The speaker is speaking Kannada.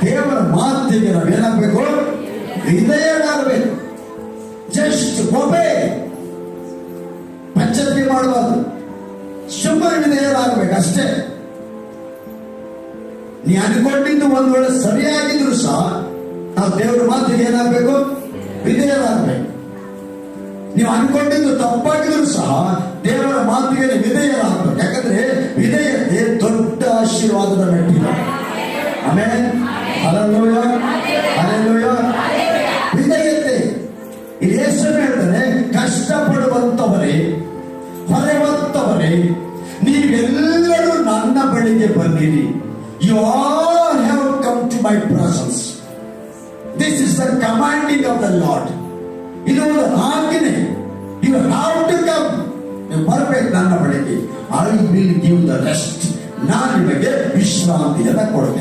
ದೇವರ ಮಾತಿಗೆ ನಾವೇನಾಗಬೇಕು? ವಿಧೇಯರಾಗಬೇಕು. ಜಸ್ಟ್ ಒಬೇ, ಪಂಚಾಯತಿ ಮಾಡಬಾರ್ದು, ಸುಮ್ಮನೆ ವಿಧೇಯರಾಗಬೇಕು ಅಷ್ಟೇ. ನೀ ಅನ್ಕೊಂಡಿದ್ದು ಒಂದ್ ವೇಳೆ ಸರಿಯಾಗಿದ್ರು ಸಹ ನಾವು ದೇವರ ಮಾತಿಗೆ ಏನಾಗಬೇಕು? ವಿಧೇಯರಾಗಬೇಕು. ನೀವು ಅನ್ಕೊಂಡಿದ್ದು ತಪ್ಪಾಗಿದ್ರು ಸಹ ದೇವರ ಮಾತಿಗೆ ವಿಧೇಯರಾಗಬೇಕು. ಯಾಕಂದ್ರೆ ವಿಧೇಯತೆ ದೊಡ್ಡ ಆಶೀರ್ವಾದದ ಮೆಟ್ಟಿಲು. ಆಮೆನ್. Hallelujah, hallelujah. ವಿಧೇಯತೆ ಇಲ್ಲಿ ಯೇಸು ಹೇಳ್ತಾನೆ, ಕಷ್ಟಪಡುವಂತವರೇ, ಹೊರೆವಂತವರೇ, ನೀವೆಲ್ಲರೂ ನನ್ನ ಬಳಿಗೆ ಬನ್ನಿರಿ. You all have come to my presence. This is the commanding of the Lord. ಇದು ಒಂದು ಆಜ್ಞೆ. You have to come. ನೀವು ಬರಬೇಕು ನನ್ನ ಬಳಿಗೆ. I will give the rest. ನಾನು ನಿಮಗೆ ವಿಶ್ರಾಂತಿಯನ್ನು ಕೊಡ್ತೇನೆ.